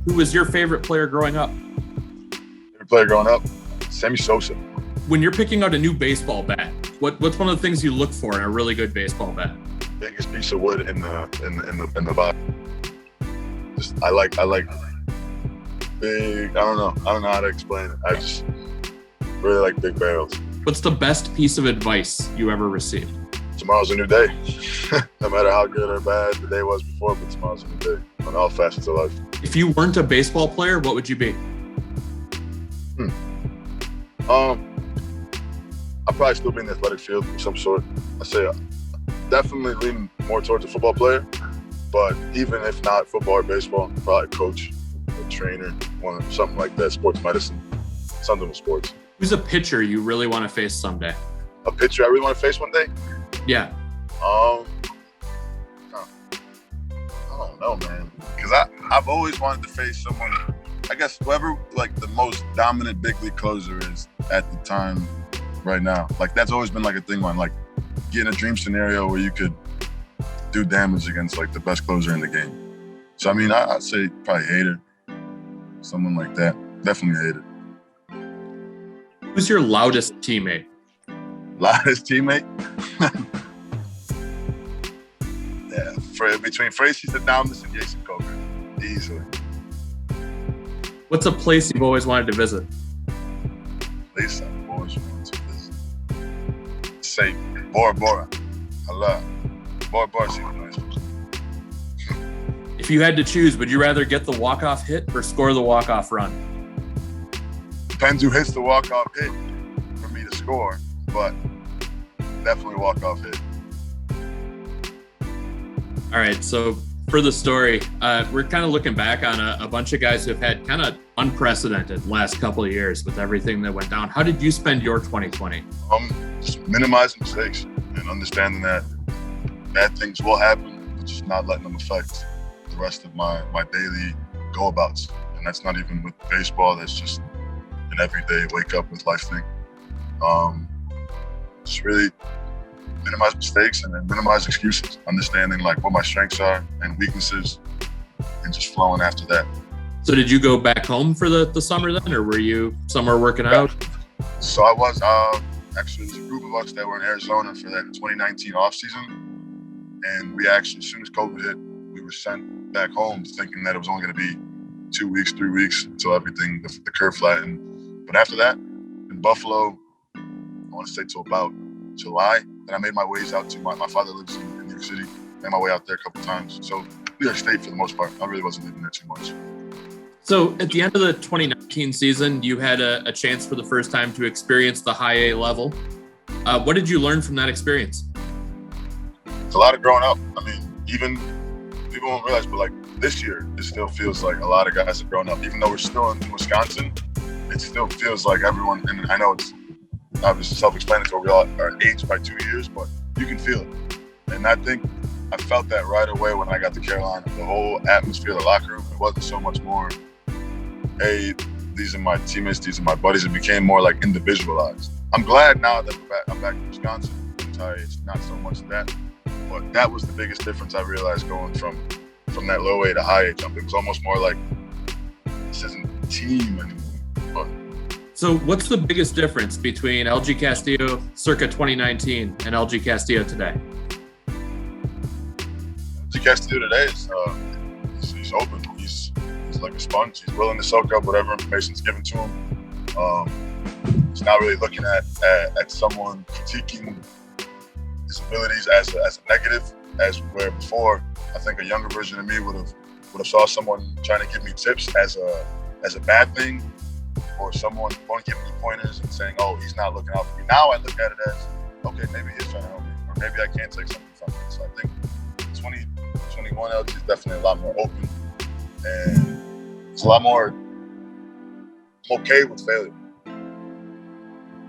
Who was your favorite player growing up? Favorite player growing up? Sammy Sosa. When you're picking out a new baseball bat, what's one of the things you look for in a really good baseball bat? Biggest piece of wood in the body. Just I like big. I don't know how to explain it. I just really like big barrels. What's the best piece of advice you ever received? Tomorrow's a new day. No matter how good or bad the day was before, but tomorrow's a new day on all facets of life. If you weren't a baseball player, what would you be? I'd probably still be in the athletic field of some sort. I say definitely lean more towards a football player, but even if not football or baseball, probably a coach, a trainer, something like that, sports medicine, something with sports. Who's a pitcher you really want to face someday? A pitcher I really want to face one day? Yeah. I don't know, man. Because I've always wanted to face someone, I guess whoever like the most dominant big league closer is at the time right now. Like that's always been like a thing on like getting a dream scenario where you could do damage against like the best closer in the game. So I mean, I'd say probably Hader, someone like that. Definitely Hader. Who's your loudest teammate? Loudest teammate? Yeah, between Francis Adamas and Jason Coker, easily. What's a place you've always wanted to visit? Place I've always wanted to visit. Say Bora Bora. I love Bora Bora. Seems nice. If you had to choose, would you rather get the walk-off hit or score the walk-off run? Depends who hits the walk-off hit for me to score, but definitely walk-off hit. All right, so for the story, we're kind of looking back on a bunch of guys who have had kind of unprecedented last couple of years with everything that went down. How did you spend your 2020? Just minimizing mistakes and understanding that bad things will happen, but just not letting them affect the rest of my daily go-abouts. And that's not even with baseball, that's just an everyday wake up with life thing. Just really minimize mistakes and then minimize excuses, understanding like what my strengths are and weaknesses and just flowing after that. So did you go back home for the summer then, or were you somewhere working out? So I was, actually there's a group of us that were in Arizona for that 2019 off season. And we actually, as soon as COVID hit, we were sent back home thinking that it was only gonna be 2 weeks, 3 weeks until everything, the curve flattened. But after that, in Buffalo, I want to say till about July, and I made my ways out to my father lives in New York City. Made my way out there a couple times. So New York State for the most part. I really wasn't living there too much. So at the end of the 2019 season, you had a chance for the first time to experience the high A level. What did you learn from that experience? It's a lot of growing up. I mean, even people won't realize, but like this year, it still feels like a lot of guys have grown up. Even though we're still in Wisconsin, it still feels like everyone, and I know it's obviously self-explanatory, we all are aged by 2 years, but you can feel it. And I think I felt that right away when I got to Carolina. The whole atmosphere, the locker room, it wasn't so much more, hey, these are my teammates, these are my buddies. It became more like individualized. I'm glad now that I'm back in Wisconsin. It's not so much that, but that was the biggest difference I realized going from that low A to high A jump. It was almost more like, this isn't a team anymore. But so what's the biggest difference between LG Castillo circa 2019 and LG Castillo today? LG Castillo today is he's open. He's like a sponge. He's willing to soak up whatever information's given to him. He's not really looking at someone critiquing his abilities as a negative, as where before I think a younger version of me would have saw someone trying to give me tips as a bad thing, or someone giving me pointers and saying, oh, he's not looking out for me. Now I look at it as, okay, maybe he's trying to help me, or maybe I can take something from it. So I think 2021 LG is definitely a lot more open, and it's a lot more, I'm okay with failure.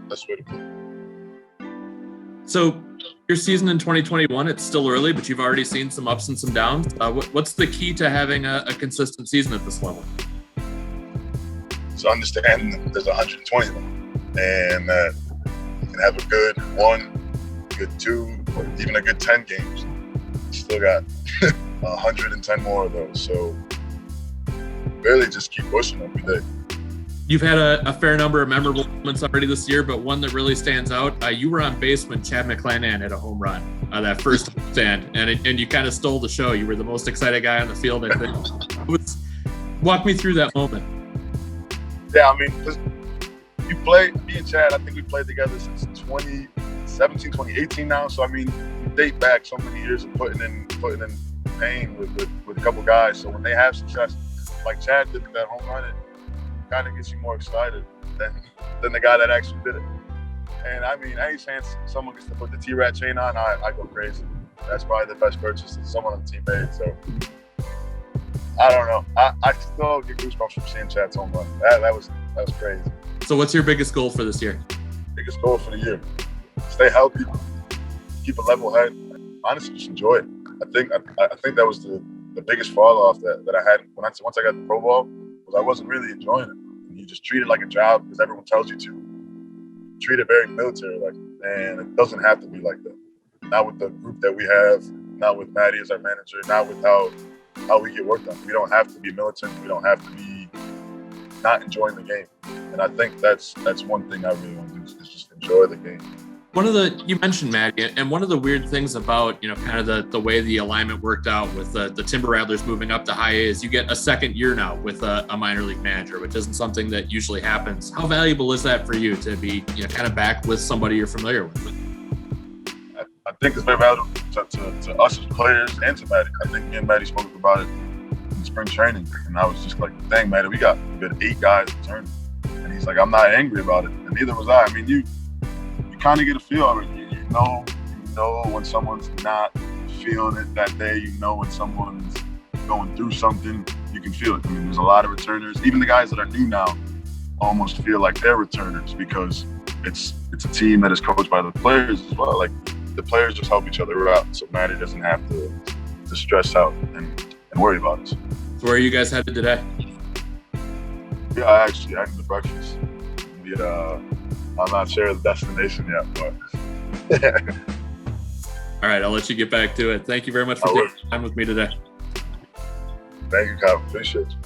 That's the way to put it. So your season in 2021, it's still early, but you've already seen some ups and some downs. What's the key to having a consistent season at this level? So understanding that there's 120 of them, and that you can have a good 1, good 2, or even a good 10 games. You still got 110 more of those. So really just keep pushing every day. You've had a fair number of memorable moments already this year, but one that really stands out, you were on base when Chad McClanahan hit a home run, that first stand, and you kind of stole the show. You were the most excited guy on the field, I think. Walk me through that moment. Yeah, I mean, me and Chad, I think we played together since 2017, 2018 now. So, I mean, we date back so many years of putting in pain with a couple guys. So when they have success, like Chad did that home run, it kind of gets you more excited than the guy that actually did it. And I mean, any chance someone gets to put the T-Rat chain on, I go crazy. That's probably the best purchase that someone on the team made. So I don't know. I still get goosebumps from seeing Chad's home run. That was crazy. So what's your biggest goal for this year? Biggest goal for the year: stay healthy, keep a level head. Honestly, just enjoy it. I think that was the biggest fall off that I had once I got the pro ball, was I wasn't really enjoying it. You just treat it like a job because everyone tells you to. Treat it very military like, and it doesn't have to be like that. Not with the group that we have, not with Maddie as our manager, not with how we get work done. We don't have to be militant. We don't have to be not enjoying the game. And I think that's one thing I really want to do is just enjoy the game. You mentioned Maddie, and one of the weird things about, kind of the way the alignment worked out with the Timber Rattlers moving up to high A is you get a second year now with a minor league manager, which isn't something that usually happens. How valuable is that for you to be, kind of back with somebody you're familiar with? I think it's very valuable to us as players and to Maddie. I think me and Maddie spoke about it in spring training, and I was just like, dang, Maddie, we got 8 guys returning. And he's like, I'm not angry about it, and neither was I. I mean, you kind of get a feel of it. You know when someone's not feeling it that day. You know when someone's going through something. You can feel it. I mean, there's a lot of returners. Even the guys that are new now almost feel like they're returners because it's a team that is coached by the players as well. Like, the players just help each other out, so Maddie doesn't have to stress out and worry about it. So where are you guys headed today? Yeah, I actually had the breakfast. I'm not sure the destination yet, but all right, I'll let you get back to it. Thank you very much for taking time with me today. Thank you, Kyle. Appreciate you.